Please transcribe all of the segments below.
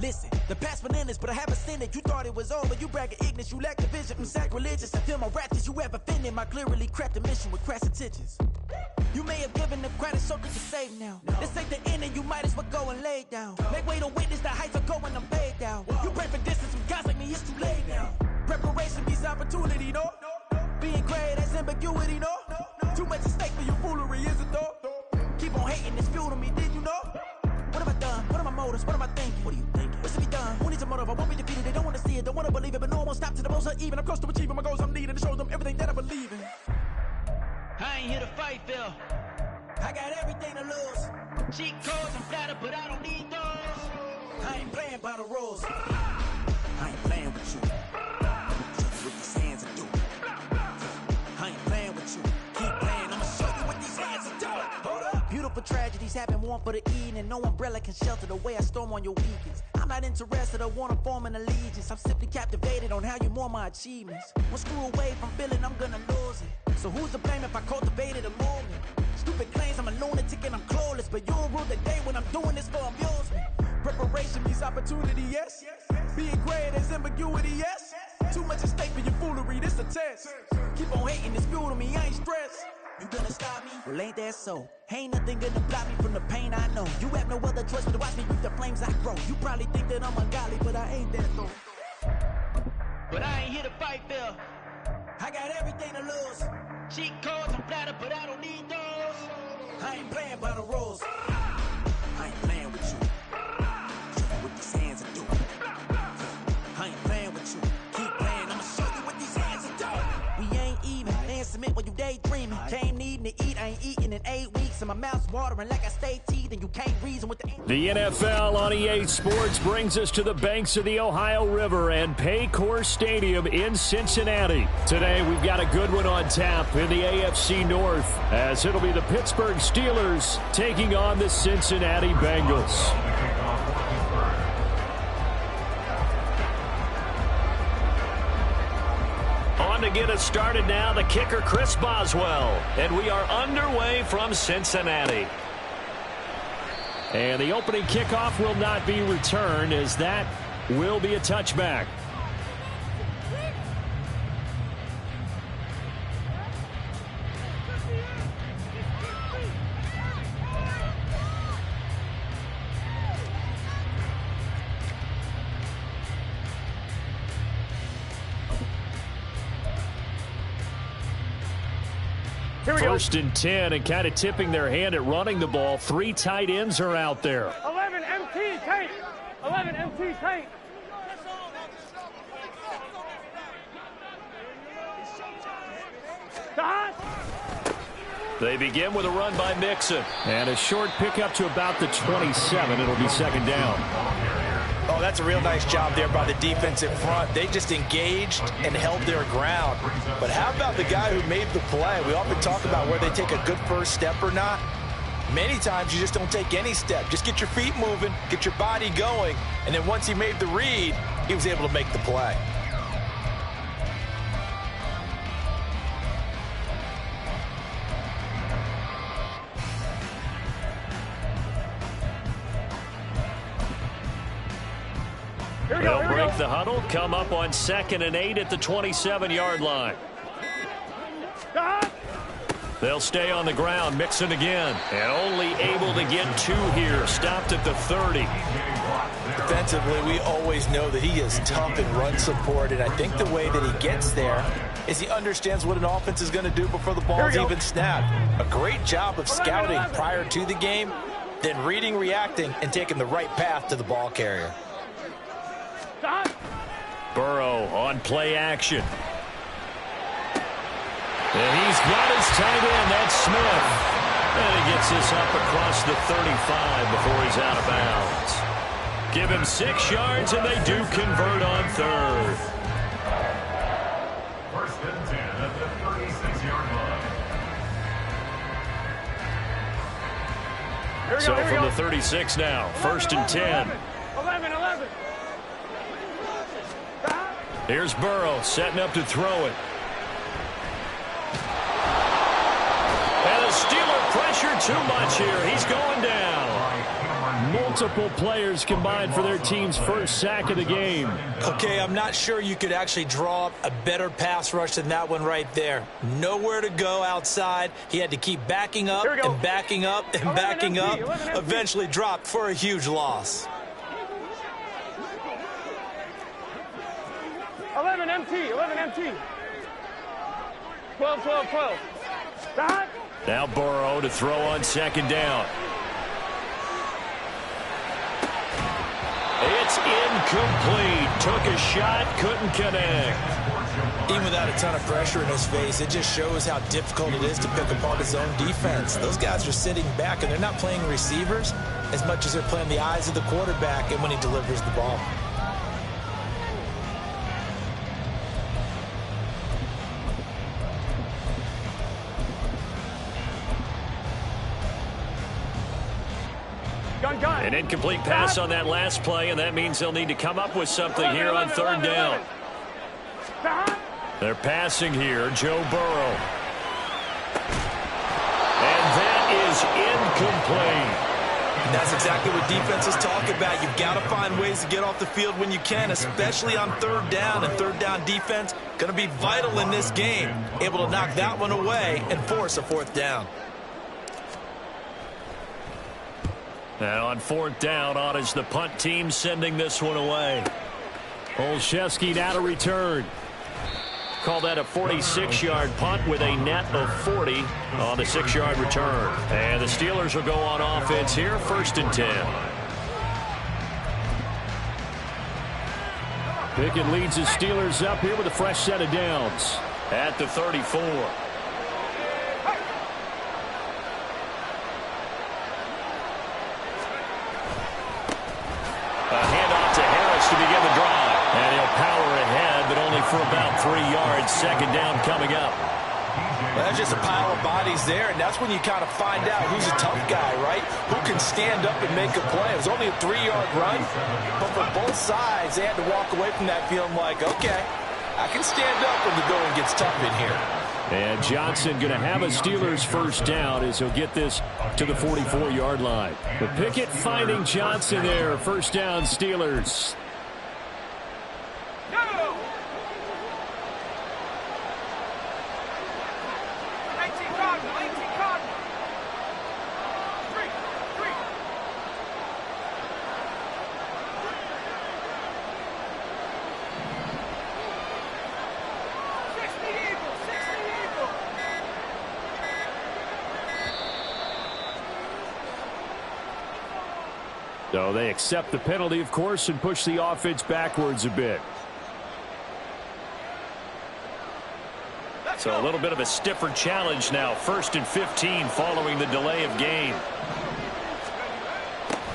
Listen, the past bananas, but I haven't seen it. You thought it was over, you bragging ignorance, you lack the vision. Sacrilegious, I feel my wrath as you ever offended. My clearly crafted mission with crass intentions. You may have given the credit so that you save now. This ain't the end and you might as well go and lay down. Make way to witness the heights are going, I'm paid down. You pray for distance from guys like me, it's too late now. Preparation beats opportunity, no? Being great, that's ambiguity, no? Too much at stake for your foolery, is it though? Keep on hating, it's fuel to me, did you know? What have I done? What are my motives? What am I thinking? What are you thinking? What should be done? Who needs a motive? I won't be defeated. They don't want to see it, don't want to believe it, but no one will stop to the most even. I'm close to achieving my goals. I'm needing to show them everything that I believe in. I ain't here to fight, Phil. I got everything to lose. Cheat codes, I'm flattered, but I don't need those. I ain't playing by the rules. I ain't playing with you. With these hands are doing. I ain't playing with you. Keep playing, I'ma show you what these hands are doing. Hold up. Beautiful tragedies happen, one for the eating, and no umbrella can shelter the way I storm on your weekends. I'm not interested, I wanna form an allegiance. I'm simply captivated on how you more my achievements. One screw away from feeling I'm gonna lose it. So who's to blame if I cultivated a movement? Stupid claims I'm a lunatic and I'm clueless, but you'll rule the day when I'm doing this for amusement. Preparation means opportunity, yes. Being great as ambiguity, yes. Too much at stake for your foolery, this a test. Keep on hating, it's fuel to me, I ain't stressed. You gonna stop me? Well, ain't that so? Ain't nothing gonna block me from the pain I know. You have no other choice but to watch me reap the flames I grow. You probably think that I'm ungodly, but I ain't that though. But I ain't here to fight, Phil. I got everything to lose. Cheat codes, I'm flattered, but I don't need those. I ain't playing by the rules. I ain't playing with you. Show you what these hands are doing. I ain't playing with you. Keep playing, I'ma show you what these hands are doing. We ain't even. They ain't submit when you daydreaming. Came needing to eat, I ain't eating in 8 weeks. And my mouth's watering like I stay teeth, and you can't reason with The NFL on EA Sports brings us to the banks of the Ohio River and Paycor Stadium in Cincinnati. Today, we've got a good one on tap in the AFC North, as it'll be the Pittsburgh Steelers taking on the Cincinnati Bengals. On to get us started now, the kicker, Chris Boswell. And we are underway from Cincinnati. And the opening kickoff will not be returned, as that will be a touchback. First and 10, and kind of tipping their hand at running the ball. 3 tight ends are out there. 11 MT tank. 11 MT tank. They begin with a run by Mixon. And a short pickup to about the 27. It'll be second down. Oh, that's a real nice job there by the defensive front. They just engaged and held their ground. But how about the guy who made the play? We often talk about where they take a good first step or not. Many times you just don't take any step. Just get your feet moving, get your body going, and then once he made the read, he was able to make the play. They'll break the huddle, come up on 2nd and 8 at the 27-yard line. They'll stay on the ground, Mixon again, and only able to get 2 here, stopped at the 30. Defensively, we always know that he is tough in run support, and I think the way that he gets there is he understands what an offense is going to do before the ball's even snapped. A great job of scouting prior to the game, then reading, reacting, and taking the right path to the ball carrier. Burrow on play action. And he's got his tight end, that's Smith. And he gets this up across the 35 before he's out of bounds. Give him 6 yards, and they do convert on 3rd. First and 10 at the 36-yard line. So from the 36 now, 1st and 10. 11. Here's Burrow setting up to throw it. And the Steeler pressure too much here. He's going down. Multiple players combined for their team's first sack of the game. Okay, I'm not sure you could actually draw up a better pass rush than that one right there. Nowhere to go outside. He had to keep backing up and backing up and backing up. Eventually dropped for a huge loss. 11 MT, 11 MT. 12, 12, 12. Stop. Now Burrow to throw on second down. It's incomplete. Took a shot, couldn't connect. Even without a ton of pressure in his face, it just shows how difficult it is to pick apart his own defense. Those guys are sitting back, and they're not playing receivers as much as they're playing the eyes of the quarterback and when he delivers the ball. An incomplete pass on that last play, and that means they'll need to come up with something here on third down. They're passing here, Joe Burrow. And that is incomplete. And that's exactly what defenses talk about. You've got to find ways to get off the field when you can, especially on third down. And third down defense going to be vital in this game. Able to knock that one away and force a fourth down. And on fourth down, on is the punt team sending this one away. Olszewski now to return. Call that a 46-yard punt with a net of 40 on the 6-yard return. And the Steelers will go on offense here, 1st and 10. Pickett leads his Steelers up here with a fresh set of downs at the 34. To begin the drive. And he'll power ahead, but only for about 3 yards. Second down coming up. Well, that's just a pile of bodies there, and that's when you kind of find out who's a tough guy, right? Who can stand up and make a play. It was only a 3-yard run, but for both sides, they had to walk away from that feeling like, okay, I can stand up when the going gets tough in here. And Johnson going to have a Steelers first down as he'll get this to the 44-yard line. But Pickett finding Johnson there. First down, Steelers. So they accept the penalty, of course, and push the offense backwards a bit. So a little bit of a stiffer challenge now. 1st and 15 following the delay of game.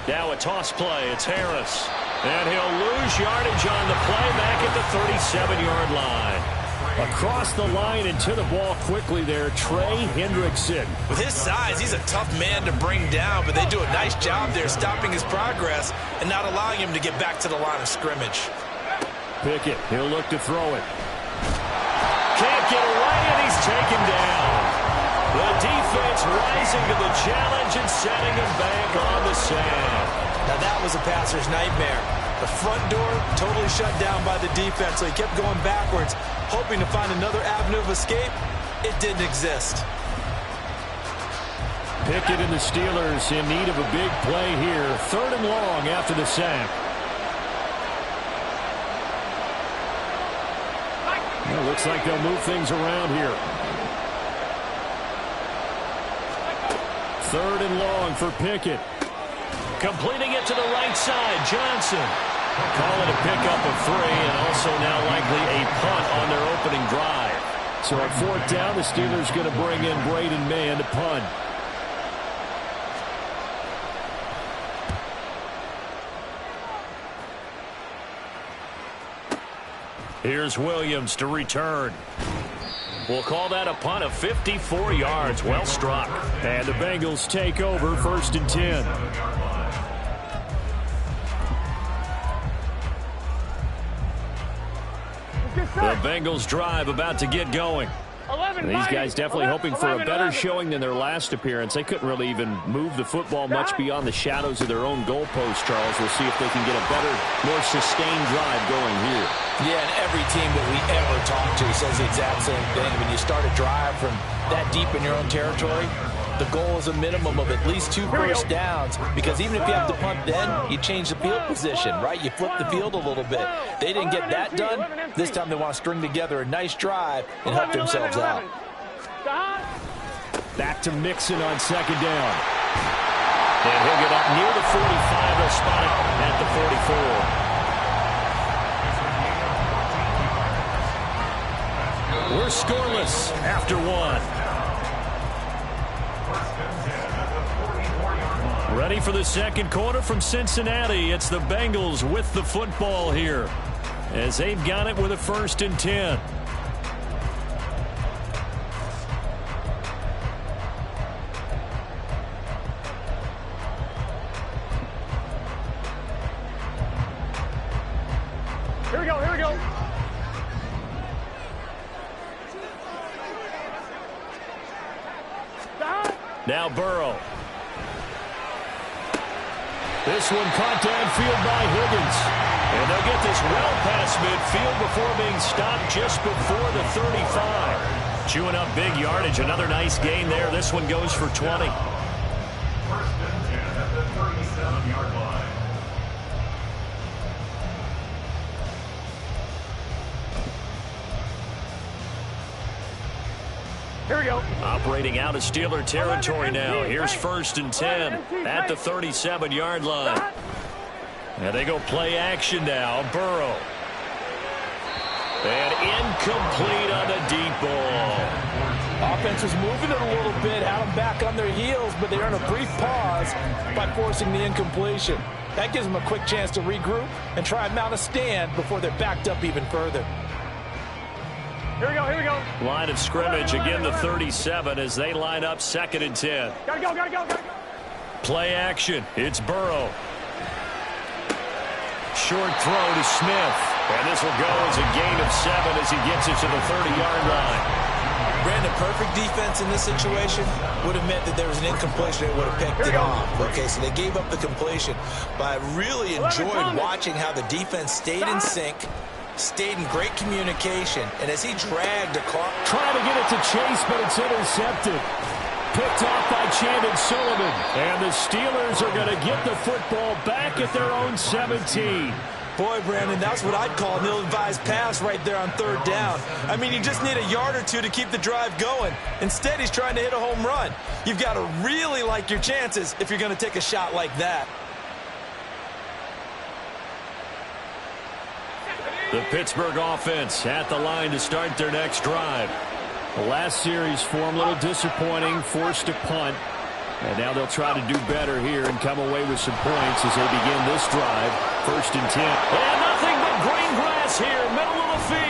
Now a toss play. It's Harris. And he'll lose yardage on the play back at the 37-yard line. Across the line and to the ball quickly there, Trey Hendrickson. With his size, he's a tough man to bring down, but they do a nice job there stopping his progress and not allowing him to get back to the line of scrimmage. Pickett, he'll look to throw it. Can't get away, and he's taken down. The defense rising to the challenge and setting him back on the sand. Now that was a passer's nightmare. The front door totally shut down by the defense, so he kept going backwards, hoping to find another avenue of escape. It didn't exist. Pickett and the Steelers in need of a big play here. 3rd and long after the sack. Well, looks like they'll move things around here. 3rd and long for Pickett. Completing it to the right side, Johnson. Call it a pickup of 3, and also now likely a punt on their opening drive. So at 4th down, the Steelers going to bring in Braden Mann to punt. Here's Williams to return. We'll call that a punt of 54 yards. Well struck. And the Bengals take over 1st and 10. The Bengals drive about to get going. 11 These guys definitely hoping for a better showing than their last appearance. They couldn't really even move the football much beyond the shadows of their own goalpost, Charles. We'll see if they can get a better, more sustained drive going here. Yeah, and every team that we ever talk to says the exact same thing. When you start a drive from that deep in your own territory, the goal is a minimum of at least 2 first downs, because even if you have to punt then, you change the field position, right? You flip the field a little bit. They didn't get that done. This time they want to string together a nice drive and help themselves out. Back to Mixon on second down. And he'll get up near the 45. They'll spot it at the 44. We're scoreless after 1. Ready for the second quarter from Cincinnati. It's the Bengals with the football here, as they've got it with a 1st and 10. Here we go, here we go. Now Burrow. This one caught downfield by Higgins. And they'll get this well past midfield before being stopped just before the 35. Chewing up big yardage. Another nice gain there. This one goes for 20. 1st and 10 at the 37-yard line. Here we go. Operating out of Steeler territory now. Here's 1st and 10 at the 37-yard line. And they go play action now. Burrow. And incomplete on the deep ball. Offense was moving it a little bit, had them back on their heels, but they earn a brief pause by forcing the incompletion. That gives them a quick chance to regroup and try and mount a stand before they're backed up even further. Here we go, here we go. Line of scrimmage, again the 37 as they line up 2nd and 10. Gotta go, gotta go, gotta go. Play action. It's Burrow. Short throw to Smith. And this will go as a gain of 7 as he gets it to the 30-yard line. Brandon, perfect defense in this situation would have meant that there was an incompletion. They would have picked it off. Okay, so they gave up the completion. But I really enjoyed watching how the defense stayed in sync, stayed in great communication, and as he dragged across. Trying to get it to Chase, but it's intercepted. Picked off by Chandon Sullivan. And the Steelers are going to get the football back at their own 17. Boy, Brandon, that's what I'd call an ill-advised pass right there on 3rd down. I mean, you just need a yard or two to keep the drive going. Instead, he's trying to hit a home run. You've got to really like your chances if you're going to take a shot like that. The Pittsburgh offense at the line to start their next drive. The last series for them, a little disappointing, forced to punt. And now they'll try to do better here and come away with some points as they begin this drive. 1st and 10. And nothing but green grass here, middle of the field.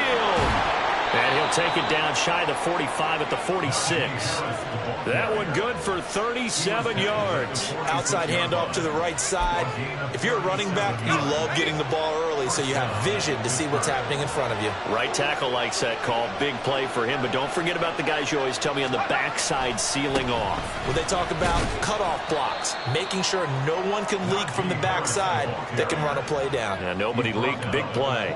And he'll take it down shy of the 45 at the 46. That one good for 37 yards. Outside handoff to the right side. If you're a running back, you love getting the ball early so you have vision to see what's happening in front of you. Right tackle likes that call. Big play for him. But don't forget about the guys you always tell me on the backside sealing off. Well, they talk about cutoff blocks, making sure no one can leak from the backside that can run a play down. Yeah, nobody leaked. Big play.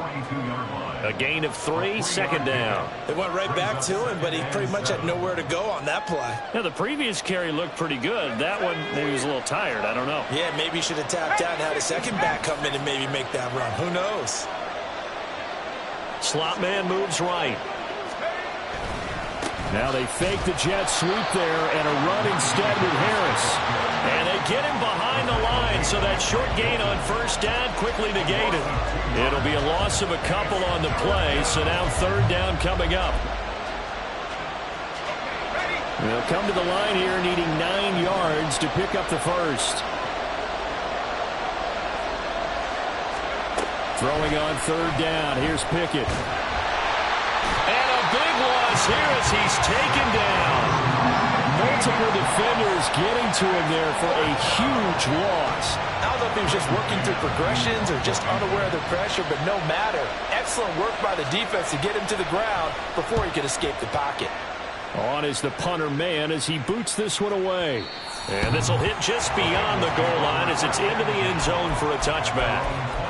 A gain of 3, 2nd down. They went right back to him, but he pretty much had nowhere to go on that play. Yeah, the previous carry looked pretty good. That one, maybe he was a little tired. I don't know. Yeah, maybe he should have tapped out and had a second back come in and maybe make that run. Who knows? Slot man moves right. Now they fake the jet sweep there and a run instead with Harris. And they get him behind the line, so that short gain on 1st down quickly negated. It'll be a loss of a couple on the play, so now 3rd down coming up. They'll come to the line here needing 9 yards to pick up the 1st. Throwing on 3rd down. Here's Pickett. And a big loss here as he's taken down. Multiple defenders getting to him there for a huge loss. I don't know if he was just working through progressions or just unaware of the pressure, but no matter. Excellent work by the defense to get him to the ground before he could escape the pocket. On is the punter man as he boots this one away. And this will hit just beyond the goal line as it's into the end zone for a touchback.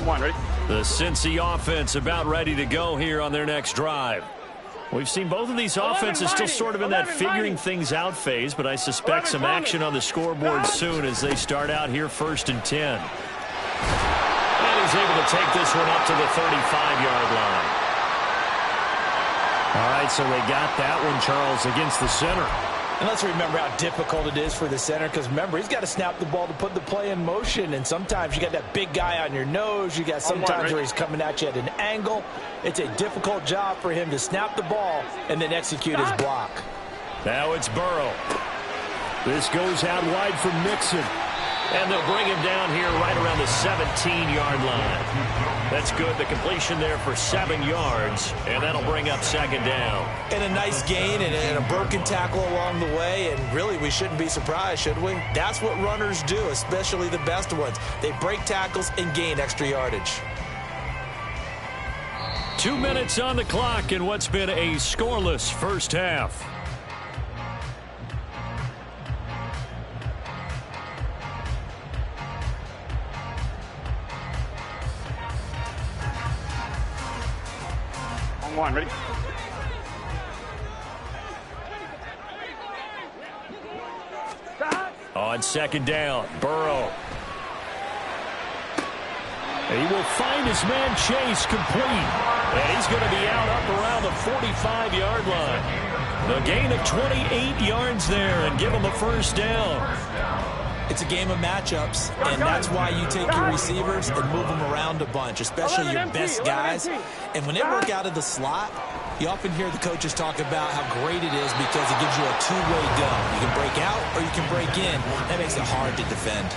Ready? The Cincy offense about ready to go here on their next drive. We've seen both of these offenses still sort of in that figuring things out phase, but I suspect some action on the scoreboard soon as they start out here 1st and 10. And he's able to take this one up to the 35-yard line. All right, so they got that one, Charles, against the center. And let's remember how difficult it is for the center, because remember, he's got to snap the ball to put the play in motion, and sometimes you got that big guy on your nose. You got sometimes where he's coming at you at an angle. It's a difficult job for him to snap the ball and then execute his block. Now it's Burrow. This goes out wide for Mixon. And they'll bring him down here right around the 17-yard line. That's good. The completion there for 7 yards, and that'll bring up 2nd down. And a nice gain and a broken tackle along the way, and really we shouldn't be surprised, should we? That's what runners do, especially the best ones. They break tackles and gain extra yardage. 2 minutes on the clock in what's been a scoreless first half. Ready? On 2nd down, Burrow. He will find his man Chase complete. And he's going to be out up around the 45-yard line. The gain of 28 yards there and give him a 1st down. It's a game of matchups, and that's why you take your receivers and move them around a bunch, especially your best guys. And when they work out of the slot, you often hear the coaches talk about how great it is because it gives you a two-way go. You can break out or you can break in. That makes it hard to defend.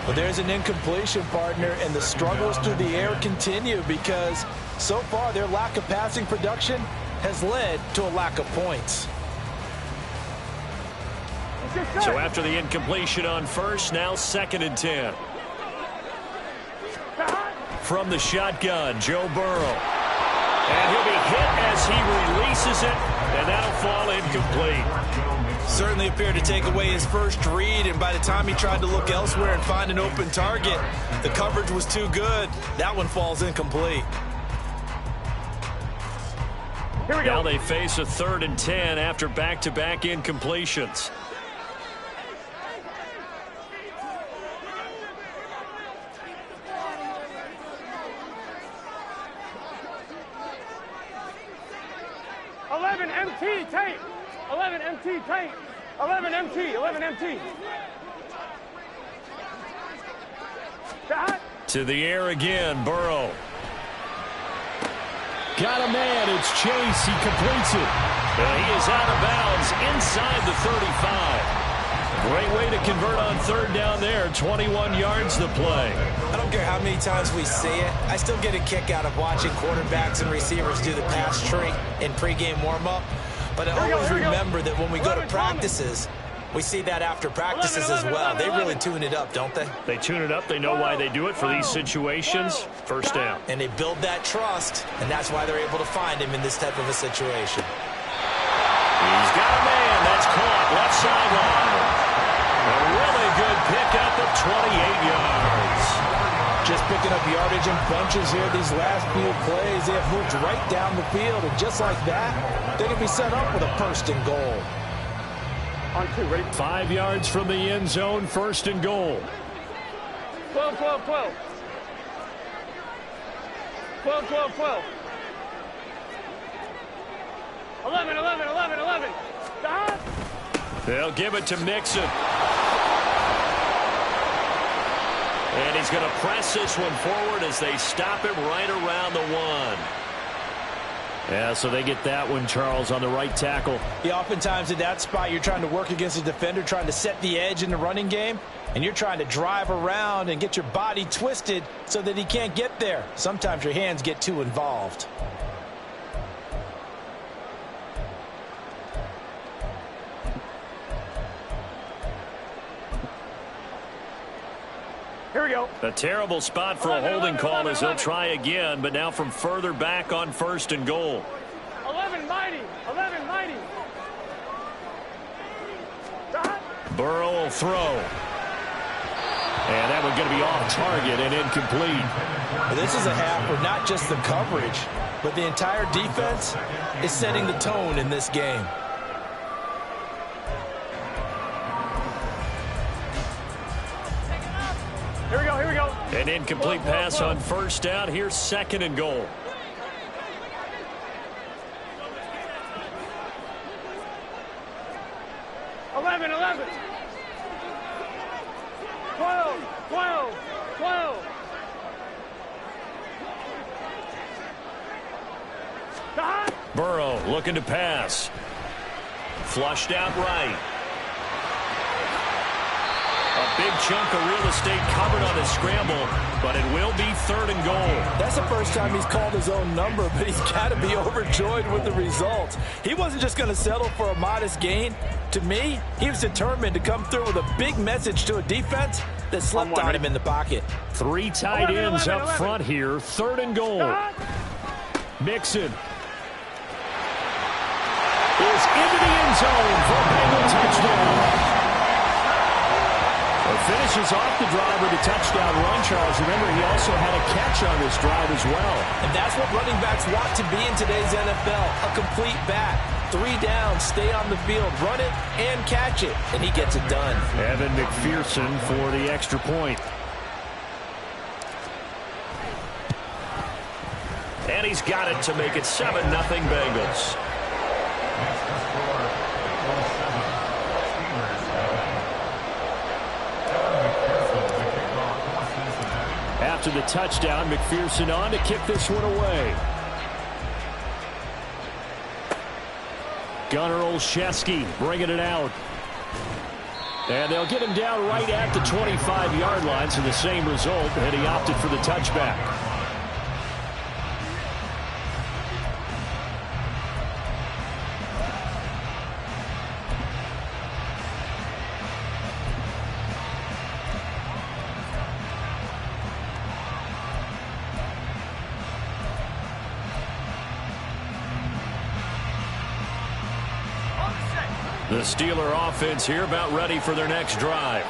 Well, there's an incompletion, partner, and the struggles through the air continue because so far their lack of passing production has led to a lack of points. So after the incompletion on 1st, now 2nd and 10. From the shotgun, Joe Burrow. And he'll be hit as he releases it, and that'll fall incomplete. Certainly appeared to take away his first read, and by the time he tried to look elsewhere and find an open target, the coverage was too good. That one falls incomplete. Here we go. Now they face a 3rd and 10 after back-to-back incompletions. MT tape. 11 MT tape. 11 MT. 11 MT. To the air again, Burrow. Got a man. It's Chase. He completes it. And he is out of bounds inside the 35. Great way to convert on 3rd down there. 21 yards the play. I don't care how many times we see it. I still get a kick out of watching quarterbacks and receivers do the pass tree in pregame warm-up. But I always remember that when we go to practices, we see that after practices as well. They really tune it up, don't they? They tune it up. They know why they do it for these situations. 1st down. And they build that trust, and that's why they're able to find him in this type of a situation. He's got a man. That's caught. Left sideline. A really good pickup of 28 yards. Just picking up yardage in bunches here these last few plays. They have moved right down the field, and just like that, they can be set up with a 1st and goal. On 2, ready? 5 yards from the end zone, 1st and goal. 12, 12, 12. 12, 12, 12. 11, 11, 11, 11. They'll give it to Mixon. And he's going to press this one forward as they stop him right around the 1. Yeah, so they get that one, Charles, on the right tackle. Yeah, oftentimes in that spot, you're trying to work against a defender, trying to set the edge in the running game, and you're trying to drive around and get your body twisted so that he can't get there. Sometimes your hands get too involved. Here we go. A terrible spot for a holding call as he'll try again, but now from further back on 1st and goal. 11 mighty. 11 mighty. Burrow will throw. And that one's going to be off target and incomplete. Well, this is a half where not just the coverage, but the entire defense is setting the tone in this game. Here we go. Here we go. An incomplete pass on 1st down. Here's 2nd and goal. Eleven. 12. Burrow looking to pass. Flushed out right. A big chunk of real estate covered on his scramble, but it will be 3rd and goal. That's the first time he's called his own number, but he's got to be overjoyed with the results. He wasn't just going to settle for a modest gain. To me, he was determined to come through with a big message to a defense that slept on him in the pocket. 3 tight ends up front here. 3rd and goal. Mixon is into the end zone for a Bengal touchdown. Finishes off the drive with a touchdown run, Charles. Remember, he also had a catch on this drive as well. And that's what running backs want to be in today's NFL, a complete back. 3 downs, stay on the field, run it, and catch it. And he gets it done. Evan McPherson for the extra point. And he's got it to make it 7-0 Bengals. After the touchdown, McPherson on to kick this one away. Gunnar Olszewski bringing it out. And they'll get him down right at the 25-yard line, so the same result, and he opted for the touchback. The Steeler offense here about ready for their next drive.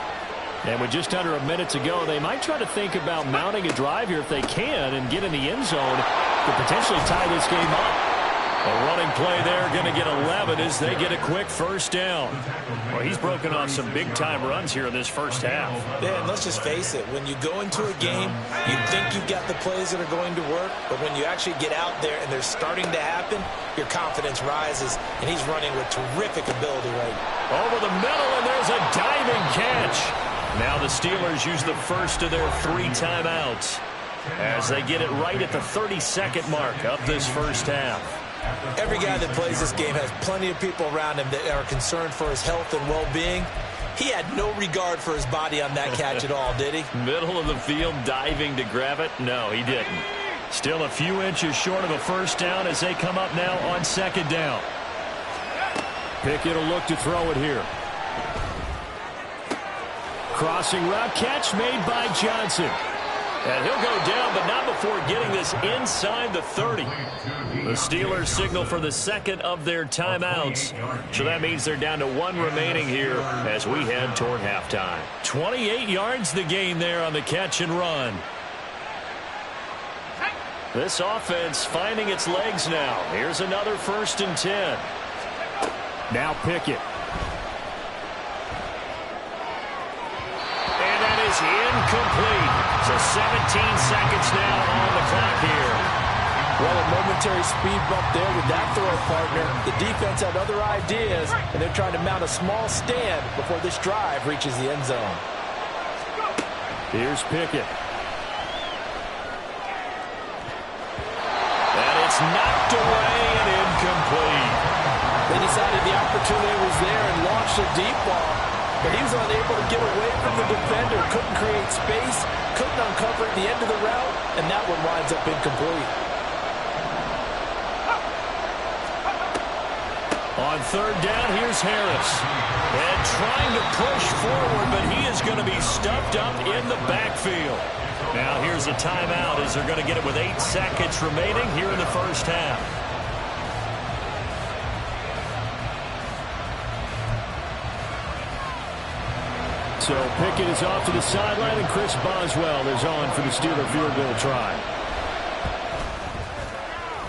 And with just under a minute to go, they might try to think about mounting a drive here if they can and get in the end zone to potentially tie this game up. A running play there, going to get 11 as they get a quick 1st down. Well, he's broken off some big-time runs here in this first half. Yeah, and let's just face it. When you go into a game, you think you've got the plays that are going to work, but when you actually get out there and they're starting to happen, your confidence rises, and he's running with terrific ability right now. Over the middle, and there's a diving catch. Now the Steelers use the first of their 3 timeouts as they get it right at the 32nd mark of this first half. Every guy that plays this game has plenty of people around him that are concerned for his health and well-being. He had no regard for his body on that catch at all, did he? Middle of the field, diving to grab it? No, he didn't. Still a few inches short of a 1st down as they come up now on 2nd down. Pickett will look to throw it here. Crossing route catch made by Johnson. And he'll go down, but not before getting this inside the 30. The Steelers signal for the 2nd of their timeouts. So that means they're down to 1 remaining here as we head toward halftime. 28 yards the gain there on the catch and run. This offense finding its legs now. Here's another 1st and 10. Now Pickett. And that is incomplete. So 17 seconds now on the clock here. Well, a momentary speed bump there with that throw partner. The defense had other ideas, and they're trying to mount a small stand before this drive reaches the end zone. Here's Pickett. And it's knocked away opportunity was there and launched a deep ball, but he was unable to get away from the defender, couldn't create space, couldn't uncover at the end of the route, and that one winds up incomplete. On third down, here's Harris. And trying to push forward, but he is going to be stuffed up in the backfield. Now here's a timeout as they're going to get it with 8 seconds remaining here in the first half. So Pickett is off to the sideline, and Chris Boswell is on for the Steeler field goal try.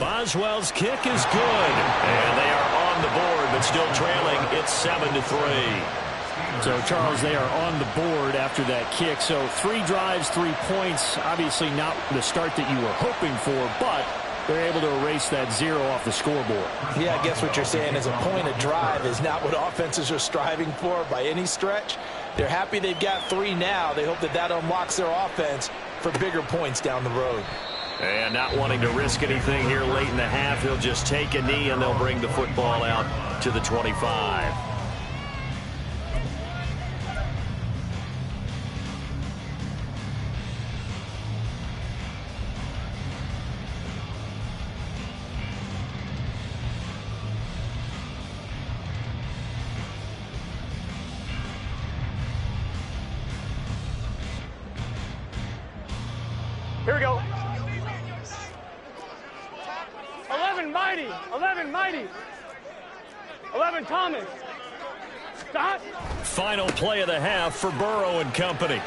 Boswell's kick is good, and they are on the board, but still trailing. It's 7-3. So, Charles, they are on the board after that kick. So 3 drives, 3 points. Obviously not the start that you were hoping for, but they're able to erase that 0 off the scoreboard. Yeah, I guess what you're saying is a point of drive is not what offenses are striving for by any stretch. They're happy they've got 3 now. They hope that that unlocks their offense for bigger points down the road. And not wanting to risk anything here late in the half, he'll just take a knee and they'll bring the football out to the 25. Here we go. 11 Mighty. 11 Mighty. 11 Thomas. Stop. Final play of the half for Burrow and company.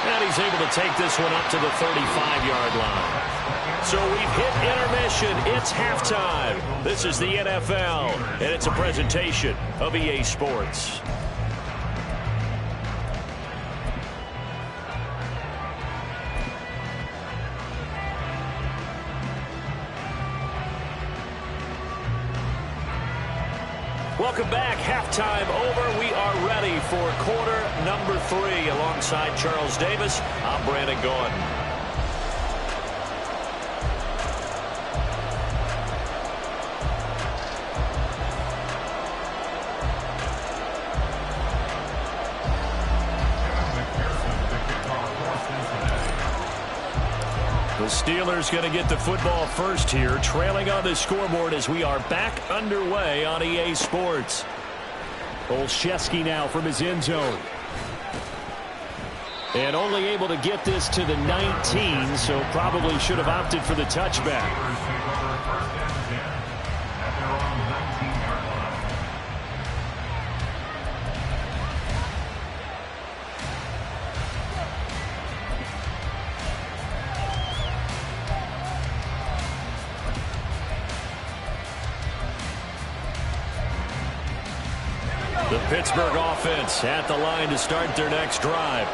And he's able to take this one up to the 35-yard line. So we've hit intermission. It's halftime. This is the NFL, and it's a presentation of EA Sports. Welcome back. Halftime over. We are ready for quarter number 3. Alongside Charles Davis, I'm Brandon Gordon. The Steelers going to get the football first here, trailing on the scoreboard as we are back underway on EA Sports. Olszewski now from his end zone. And only able to get this to the 19, so probably should have opted for the touchback. The Pittsburgh offense at the line to start their next drive.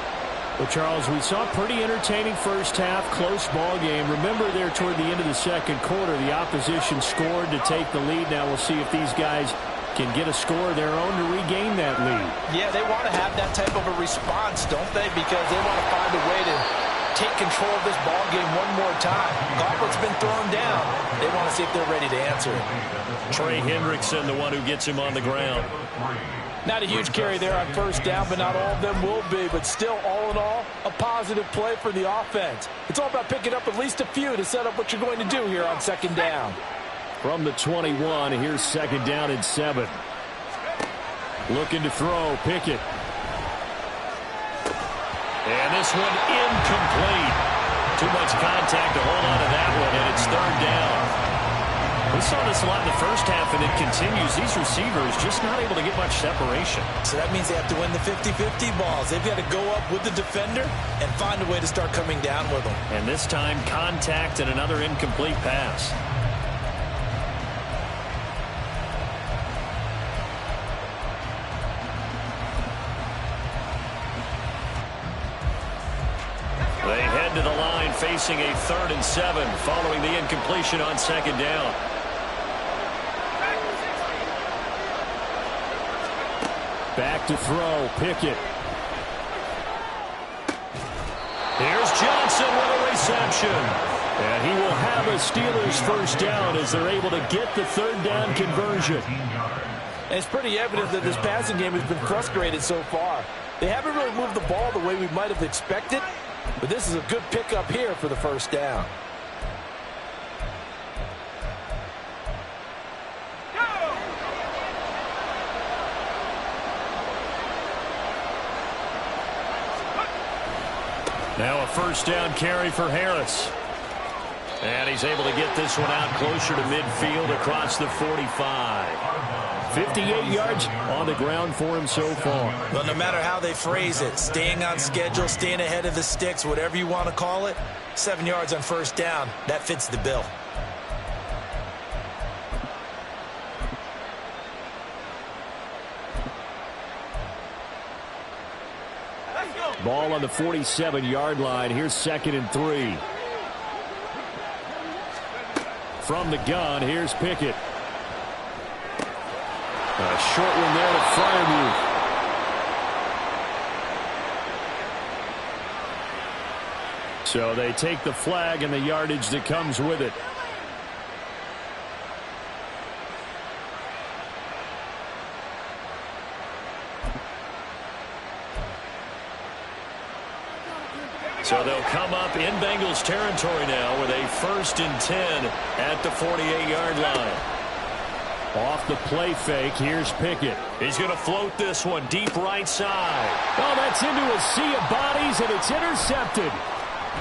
Well, Charles, we saw a pretty entertaining first half, close ball game. Remember there toward the end of the second quarter, the opposition scored to take the lead. Now we'll see if these guys can get a score of their own to regain that lead. Yeah, they want to have that type of a response, don't they? Because they want to find a way to take control of this ball game one more time. Gauntlet's been thrown down. They want to see if they're ready to answer it. Trey Hendrickson, the one who gets him on the ground. Not a huge carry there on first down, but not all of them will be. But still, all in all, a positive play for the offense. It's all about picking up at least a few to set up what you're going to do here on second down. From the 21, here's second down and 7. Looking to throw, Pickett. And this one incomplete. Too much contact to hold on to that one, and it's third down. We saw this a lot in the first half, and it continues. These receivers just not able to get much separation. So that means they have to win the 50-50 balls. They've got to go up with the defender and find a way to start coming down with them. And this time, contact and another incomplete pass. They head to the line facing a 3rd and 7 following the incompletion on second down. Back to throw, Pickett. Here's Johnson with a reception. And he will have a Steelers first down as they're able to get the third down conversion. And it's pretty evident that this passing game has been frustrated so far. They haven't really moved the ball the way we might have expected, but this is a good pickup here for the first down. Now a first down carry for Harris. And he's able to get this one out closer to midfield across the 45. 58 yards on the ground for him so far. Well, no matter how they phrase it, staying on schedule, staying ahead of the sticks, whatever you want to call it, 7 yards on first down, that fits the bill. Ball on the 47-yard line. Here's 2nd and 3. From the gun, here's Pickett. A short one there to Freiermuth. So they take the flag and the yardage that comes with it. So they'll come up in Bengals territory now with a 1st and 10 at the 48-yard line. Off the play fake, here's Pickett. He's going to float this one deep right side. Oh, that's into a sea of bodies, and it's intercepted.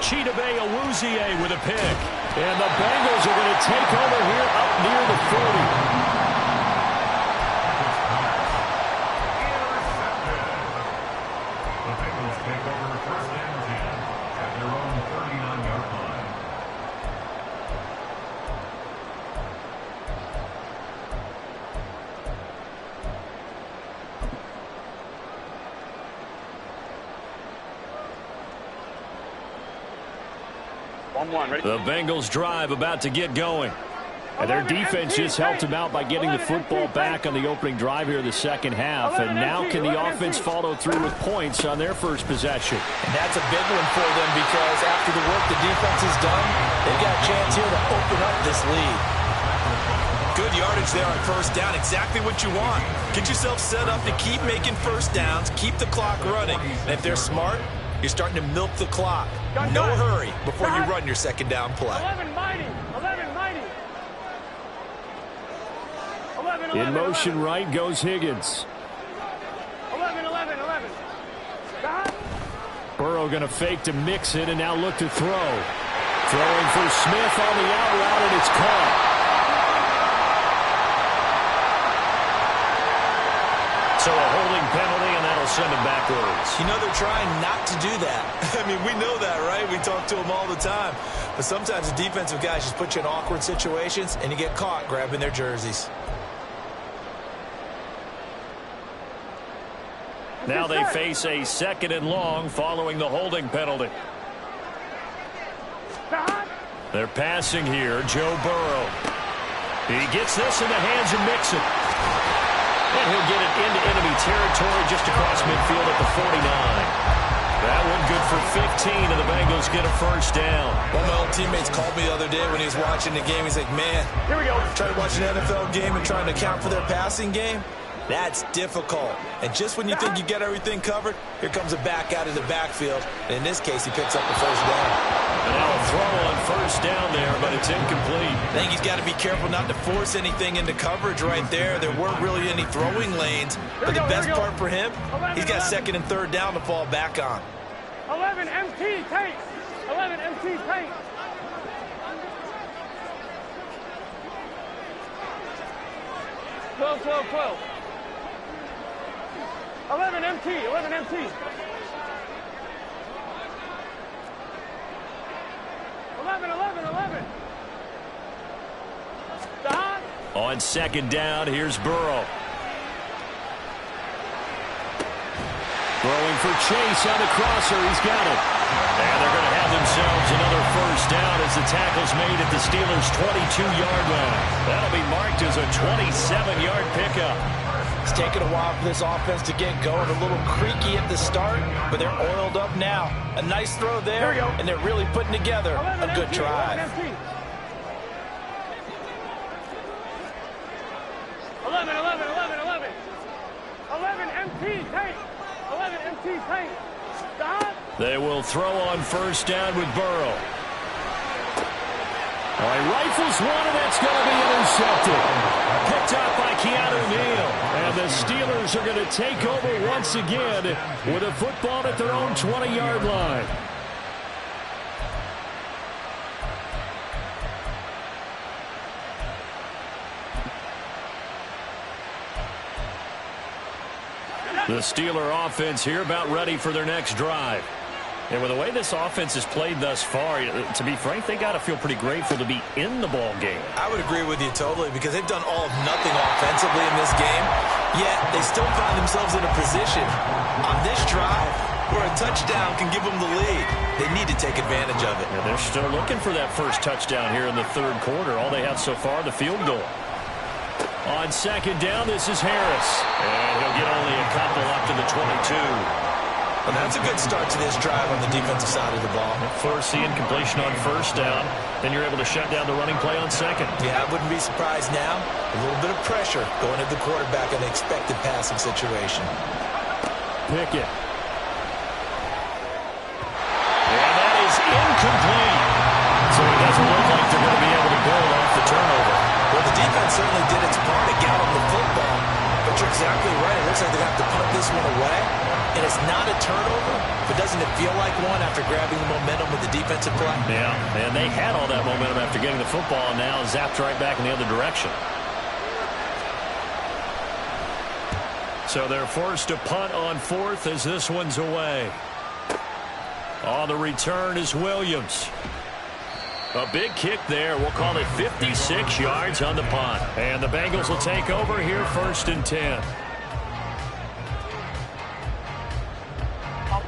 Chidobe Awuzie with a pick. And the Bengals are going to take over here up near the 40. The Bengals take over 1st and 10 at their own 39-yard line. The Bengals drive about to get going. And their defense just helped them out by getting the football back on the opening drive here in the second half. And now can the offense follow through with points on their first possession? And that's a big one for them because after the work the defense has done, they've got a chance here to open up this lead. Good yardage there on first down. Exactly what you want. Get yourself set up to keep making first downs, keep the clock running. And if they're smart, you're starting to milk the clock. No hurry before you run your second down play. 11 mighty. 11 mighty. 11, 11, In motion 11. right goes Higgins. 11, 11, 11. Burrow going to fake to mix it and now look to throw. Throwing for Smith on the out route, and it's caught. So a holding penalty, and that'll send him backwards. You know they're trying not to do that. I mean, we know that, right? We talk to them all the time. But sometimes the defensive guys just put you in awkward situations, and you get caught grabbing their jerseys. Now they face a 2nd and long following the holding penalty. They're passing here. Joe Burrow. He gets this in the hands of Mixon. And he'll get it into enemy territory just across midfield at the 49. That one good for 15, and the Bengals get a first down. One of my old teammates called me the other day when he was watching the game. He's like, man, Here we go. trying to watch an NFL game and trying to account for their passing game, that's difficult. And just when you think you get everything covered, here comes a back out of the backfield. And in this case, he picks up the first down. And now a throw on first down there, but it's incomplete. I think he's got to be careful not to force anything into coverage right there. There weren't really any throwing lanes. But the best part for him, he's got 2nd and 3rd down to fall back on. 11 MT tank. 11 MT tank. Twelve, 12, 12. 11 MT. 11 MT. 11, 11, 11. Stop. On 2nd down, here's Burrow. Throwing for Chase on the crosser. He's got it. And they're going to have themselves another first down as the tackle's made at the Steelers' 22-yard line. That'll be marked as a 27-yard pickup. It's taken a while for this offense to get going. A little creaky at the start, but they're oiled up now. A nice throw there, and they're really putting together a good drive. 11 MT tank. 11 MT tank. Stop. They will throw on first down with Burrow. All right, rifles one, and that's going to be intercepted. Picked up by Keanu Neal. And the Steelers are going to take over once again with a football at their own 20-yard line. The Steeler offense here about ready for their next drive. And with the way this offense has played thus far, to be frank, they got to feel pretty grateful to be in the ball game. I would agree with you totally because they've done all of nothing offensively in this game, yet they still find themselves in a position on this drive where a touchdown can give them the lead. They need to take advantage of it. Yeah, they're still looking for that first touchdown here in the third quarter. All they have so far, the field goal. On second down, this is Harris. And he'll get only a couple up to the 22. And that's a good start to this drive on the defensive side of the ball. Force the incompletion on first down. Then you're able to shut down the running play on second. Yeah, I wouldn't be surprised now. A little bit of pressure going at the quarterback in the expected passing situation. Pickett. And that is incomplete. So it doesn't look like they're going to be able to build off the turnover. Well, the defense certainly did its part to get them the football. But you're exactly right. It looks like they have to punt this one away. And it's not a turnover, but doesn't it feel like one after grabbing the momentum with the defensive play? Yeah, and they had all that momentum after getting the football and now zapped right back in the other direction. So they're forced to punt on fourth as this one's away. On the return is Williams. A big kick there. We'll call it 56 yards on the punt. And the Bengals will take over here first and 10.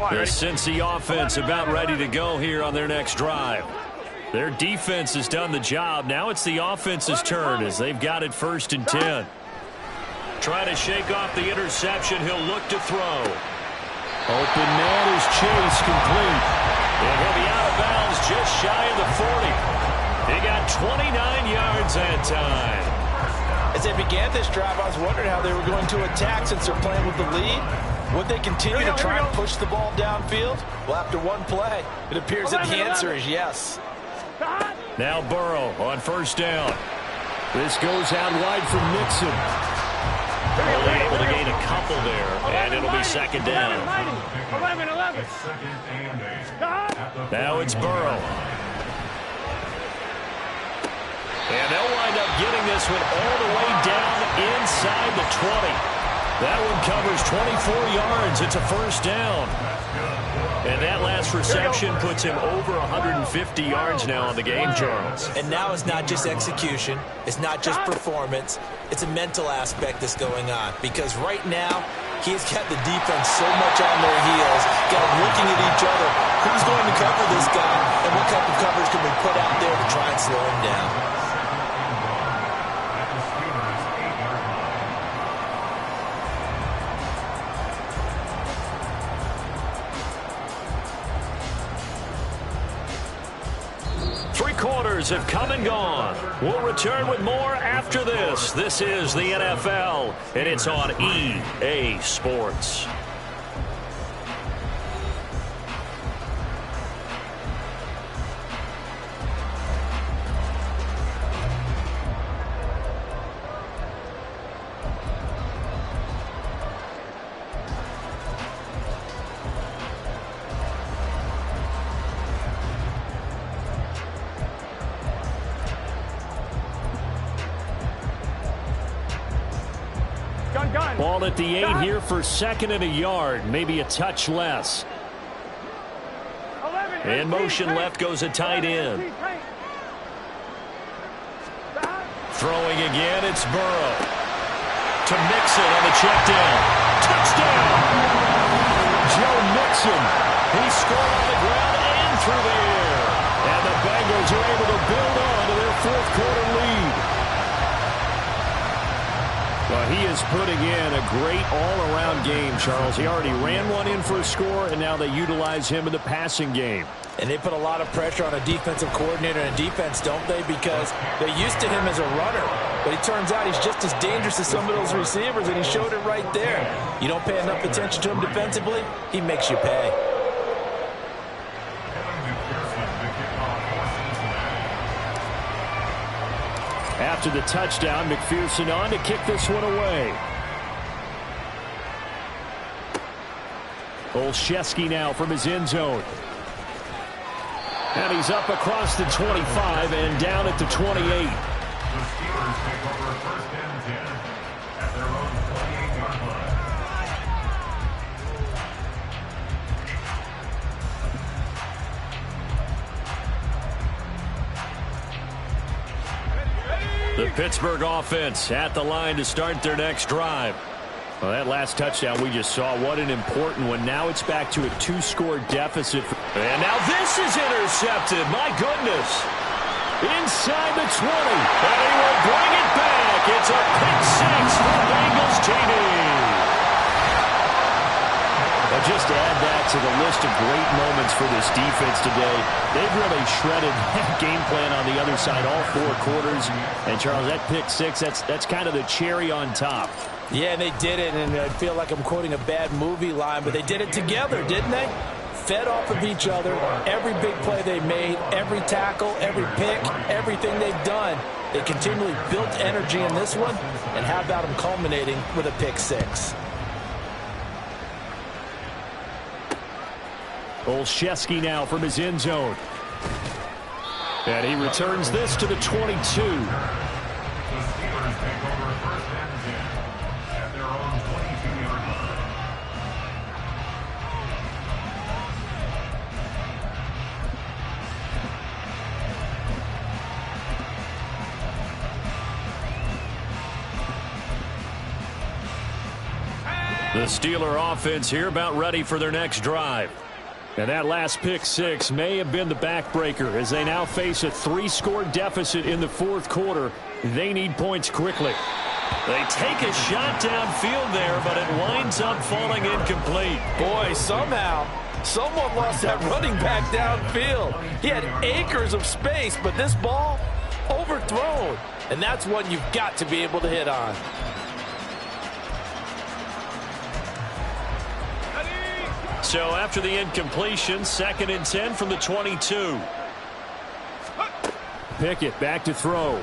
The Cincy offense about ready to go here on their next drive. Their defense has done the job. Now it's the offense's turn as they've got it first and 10. Trying to shake off the interception. He'll look to throw. Open man is Chase, complete. And he'll be out of bounds just shy of the 40. He got 29 yards that time. As they began this drive, I was wondering how they were going to attack since they're playing with the lead. Would they continue to try and push the ball downfield? Well, after one play, it appears that the answer is yes. Now Burrow on first down. This goes out wide from Nixon. Only able to gain a couple there, and it'll be second down. 11. Now it's Burrow. And they'll wind up getting this one all the way down inside the 20. That one covers 24 yards. It's a first down. And that last reception puts him over 150 yards now on the game, Charles. And now it's not just execution. It's not just performance. It's a mental aspect that's going on. Because right now, he's got the defense so much on their heels, got them looking at each other. Who's going to cover this guy? And what type of coverage can we put out there to try and slow him down? 3 quarters have come and gone. We'll return with more after this. This is the NFL, and it's on EA Sports. Ball at the 8 here for second and a yard, maybe a touch less. In motion left goes a tight end. Throwing again, it's Burrow. To Mixon on the check down. Touchdown! Joe Mixon. He scored on the ground and through the air. And the Bengals are able to build on to their fourth quarter lead. Well, he is putting in a great all-around game, Charles. He already ran one in for a score, and now they utilize him in the passing game. And they put a lot of pressure on a defensive coordinator and defense, don't they? Because they're used to him as a runner. But it turns out he's just as dangerous as some of those receivers, and he showed it right there. You don't pay enough attention to him defensively, he makes you pay. After the touchdown, McPherson on to kick this one away. Olszewski now from his end zone. And he's up across the 25 and down at the 28. The Steelers take over 1st and 10 at their own 28-yard line. The Pittsburgh offense at the line to start their next drive. Well, that last touchdown we just saw, what an important one. Now it's back to a 2-score deficit. And now this is intercepted. My goodness. Inside the 20. And he will bring it back. It's a pick six for the Bengals, JD. Well, just to add that to the list of great moments for this defense today, they've really shredded that game plan on the other side all 4 quarters. And, Charles, that pick six, that's kind of the cherry on top. Yeah, and they did it, and I feel like I'm quoting a bad movie line, but they did it together, didn't they? Fed off of each other, every big play they made, every tackle, every pick, everything they've done. They continually built energy in this one, and how about them culminating with a pick six? Olszewski now from his end zone. And he returns this to the 22. The Steelers take over 1st and 10 at their own 22-yard line. The Steeler offense here about ready for their next drive. And that last pick six may have been the backbreaker as they now face a 3-score deficit in the 4th quarter. They need points quickly. They take a shot downfield there, but it winds up falling incomplete. Boy, somehow, someone lost that running back downfield. He had acres of space, but this ball overthrown. And that's one you've got to be able to hit on. So after the incompletion, 2nd and 10 from the 22. Pickett back to throw.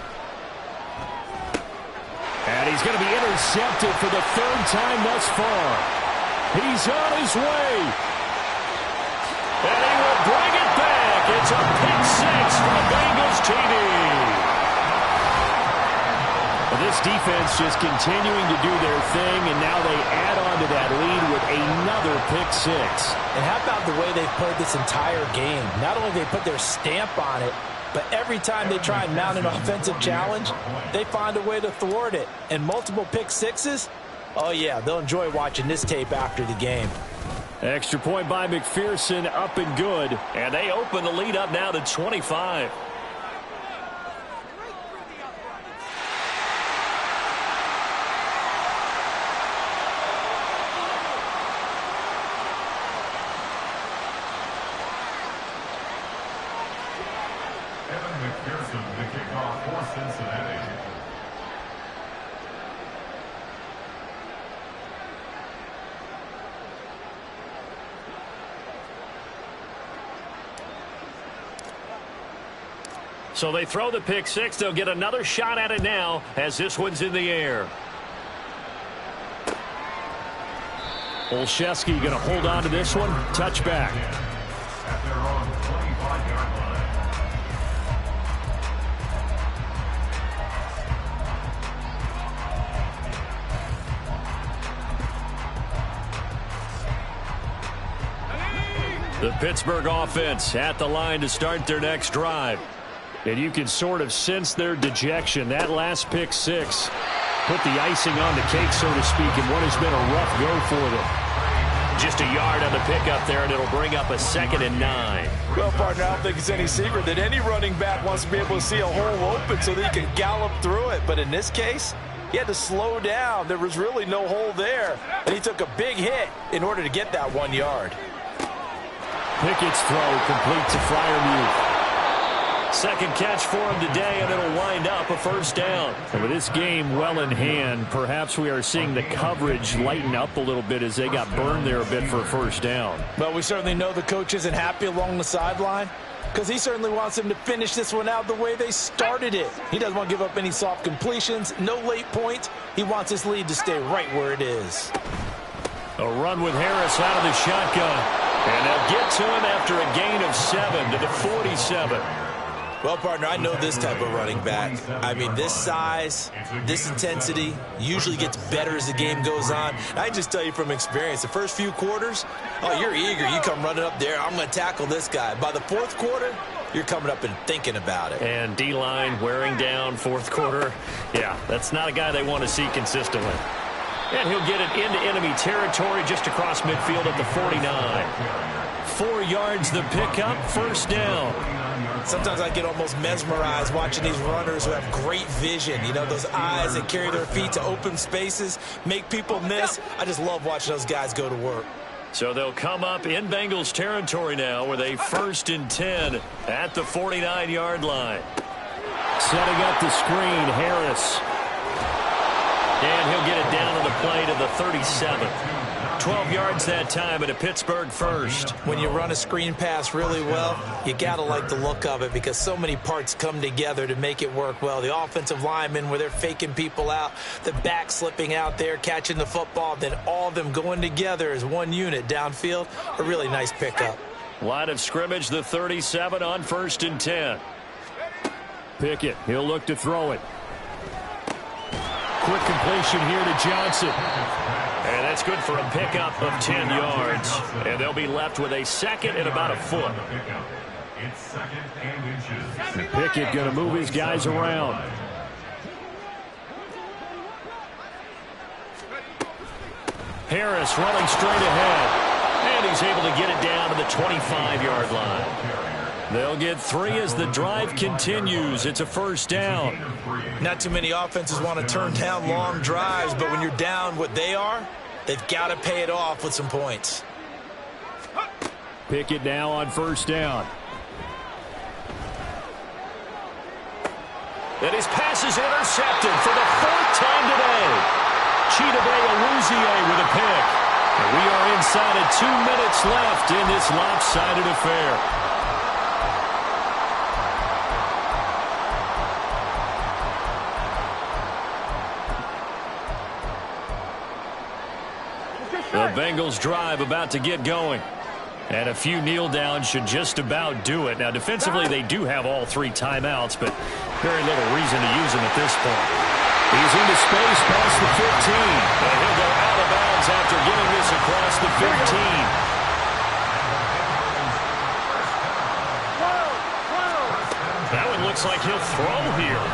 And he's going to be intercepted for the 3rd time thus far. He's on his way. And he will bring it back. It's a pick six for the Bengals, JD. This defense just continuing to do their thing, and now they add on to that lead with another pick six. And how about the way they've played this entire game? Not only do they put their stamp on it, but every time they try and mount an offensive challenge, they find a way to thwart it. And multiple pick sixes, oh yeah, they'll enjoy watching this tape after the game. Extra point by McPherson, up and good. And they open the lead up now to 25. McPherson to kick off for Cincinnati. So they throw the pick six. They'll get another shot at it now as this one's in the air. Olszewski going to hold on to this one. Touchback. At their own 25-yard line. The Pittsburgh offense at the line to start their next drive. And you can sort of sense their dejection. That last pick six put the icing on the cake, so to speak, in what has been a rough go for them. Just a yard on the pickup there, and it'll bring up a 2nd and 9. Well, partner, I don't think it's any secret that any running back wants to be able to see a hole open so that he can gallop through it. But in this case, He had to slow down. There was really no hole there. And he took a big hit in order to get that 1 yard. Pickett's throw complete to Freiermuth. Second catch for him today, and it'll wind up a first down. And with this game well in hand, perhaps we are seeing the coverage lighten up a little bit as they got burned there a bit for a first down. But we certainly know the coach isn't happy along the sideline, because he certainly wants them to finish this one out the way they started it. He doesn't want to give up any soft completions, no late points. He wants his lead to stay right where it is. A run with Harris out of the shotgun. And they'll get to him after a gain of 7 to the 47. Well, partner, I know this type of running back. I mean, this size, this intensity usually gets better as the game goes on. I just tell you from experience, the first few quarters, oh, you're eager. You come running up there, I'm going to tackle this guy. By the fourth quarter, you're coming up and thinking about it. And D-line wearing down fourth quarter. Yeah, that's not a guy they want to see consistently. And he'll get it into enemy territory just across midfield at the 49. 4 yards the pickup, first down. Sometimes I get almost mesmerized watching these runners who have great vision. You know, those eyes that carry their feet to open spaces, make people miss. I just love watching those guys go to work. So they'll come up in Bengals territory now with a 1st and 10 at the 49-yard line. Setting up the screen, Harris. And he'll get it down to the play to the 37. 12 yards that time at a Pittsburgh first. When you run a screen pass really well, you got to like the look of it because so many parts come together to make it work well. The offensive linemen where they're faking people out, the back slipping out there, catching the football, then all of them going together as one unit downfield. A really nice pickup. Line of scrimmage, the 37 on 1st and 10. Pickett, he'll look to throw it. Quick completion here to Johnson. And that's good for a pickup of 10 yards. And they'll be left with a 2nd and about a foot. It's 2nd and inches. Pickett going to move his guys around. Harris running straight ahead. And he's able to get it down to the 25-yard line. They'll get 3 as the drive continues. It's a first down. Not too many offenses want to turn down long drives, but when you're down what they are, they've got to pay it off with some points. Pickett now on first down. And his pass is intercepted for the 4th time today. Chidobe Awuzie with a pick. And we are inside of 2 minutes left in this lopsided affair. The Bengals drive about to get going. And a few kneel downs should just about do it. Now, defensively, they do have all 3 timeouts, but very little reason to use them at this point. He's into space past the 15. And he'll go out of bounds after getting this across the 15. That one looks like he'll throw here.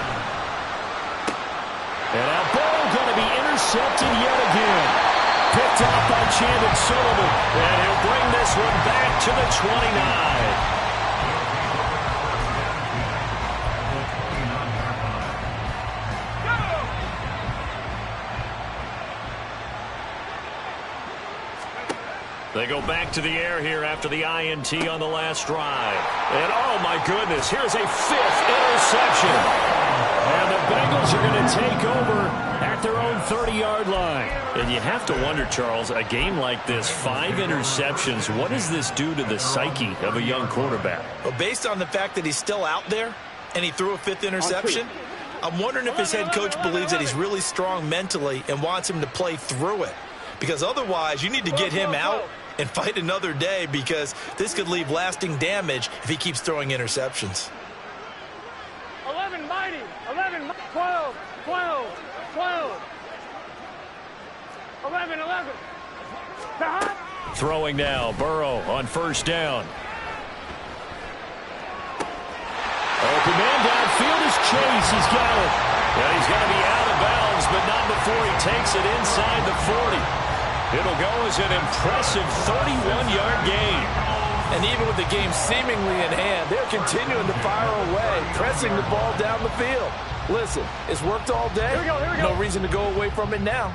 And now ball going to be intercepted yet again. Picked off by Chandon Sullivan. And he'll bring this one back to the 29. They go back to the air here after the INT on the last drive. And, oh, my goodness, here's a 5th interception. And the Bengals are going to take over at their own 30-yard line. And you have to wonder, Charles, a game like this, 5 interceptions, what does this do to the psyche of a young quarterback? Well, based on the fact that he's still out there and he threw a 5th interception, I'm wondering if his head coach believes that he's really strong mentally and wants him to play through it. Because otherwise, you need to get him out and fight another day because this could leave lasting damage if he keeps throwing interceptions. 11 mighty, 11, 12, 12, 12, 11, 11. Throwing now, Burrow on first down. Open man downfield is Chase. He's got it. Yeah, he's going to be out of bounds, but not before he takes it inside the 40. It'll go as an impressive 31-yard gain. And even with the game seemingly in hand, they're continuing to fire away, pressing the ball down the field. Listen, it's worked all day. Here we go. No reason to go away from it now.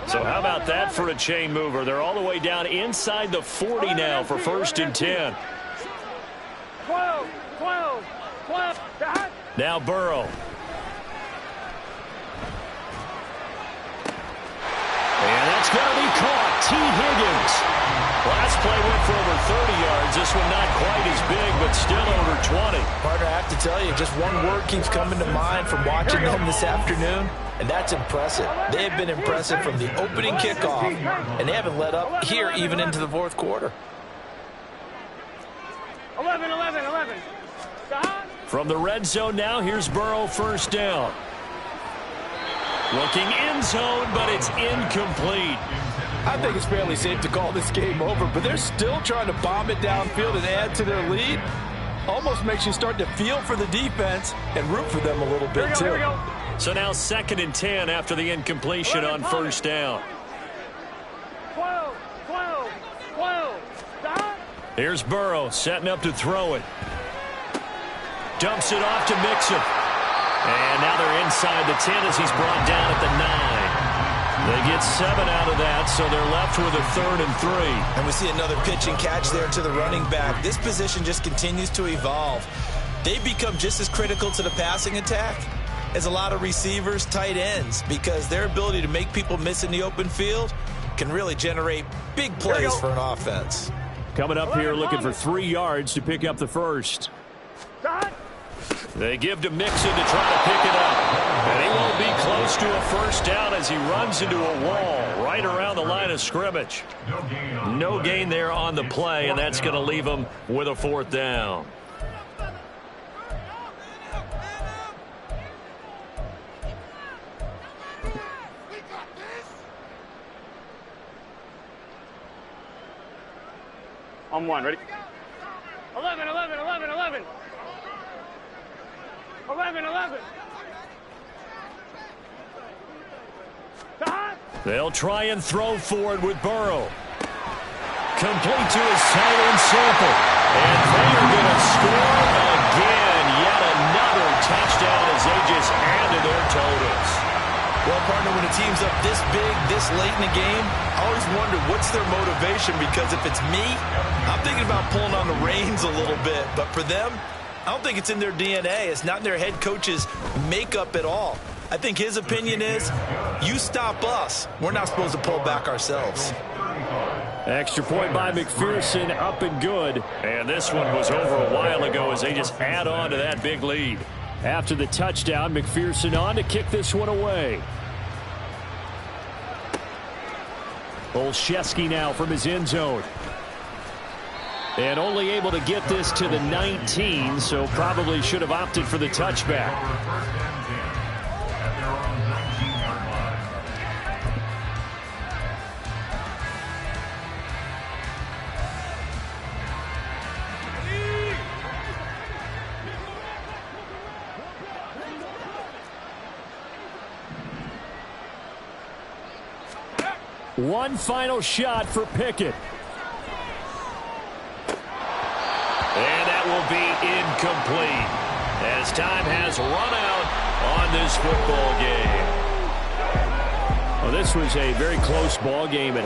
So how about that for a chain mover? They're all the way down inside the 40 now for 1st and 10. 12. Now Burrow. And that's going to be caught. T. Higgins. Last play went for over 30 yards. This one not quite as big, but still over 20. Partner, I have to tell you, just one word keeps coming to mind from watching them this afternoon, and that's impressive. They have been impressive from the opening kickoff, and they haven't let up here even into the 4th quarter. 11. From the red zone now, here's Burrow, 1st down. Looking end zone, but it's incomplete. I think it's fairly safe to call this game over, but they're still trying to bomb it downfield and add to their lead. Almost makes you start to feel for the defense and root for them a little bit, too. Here we go. So now 2nd and 10 after the incompletion on 1st down. 12. Here's Burrow setting up to throw it. Dumps it off to Mixon. And now they're inside the 10 as he's brought down at the 9. They get 7 out of that, so they're left with a 3rd and 3. And we see another pitch and catch there to the running back. This position just continues to evolve. They become just as critical to the passing attack as a lot of receivers, tight ends, because their ability to make people miss in the open field can really generate big plays for an offense. Coming up here looking for 3 yards to pick up the 1st. They give to Mixon to try to pick it up. And he won't be close to a 1st down as he runs into a wall right around the line of scrimmage. No gain there on the play, and that's going to leave him with a 4th down. On 1, ready? 11. 11. They'll try and throw forward with Burrow. Complete to his tight end Sample. And they are going to score again. Yet another touchdown as they just added their totals. Well, partner, when a team's up this big, this late in the game, I always wonder what's their motivation, because if it's me, I'm thinking about pulling on the reins a little bit. But for them, I don't think it's in their DNA. It's not in their head coach's makeup at all. I think his opinion is, you stop us, we're not supposed to pull back ourselves. Extra point by McPherson, up and good. And this one was over a while ago as they just add on to that big lead. After the touchdown, McPherson on to kick this one away. Olszewski now from his end zone. And only able to get this to the 19, so probably should have opted for the touchback. One final shot for Pickett. And that will be incomplete as time has run out on this football game. Well, this was a very close ball game.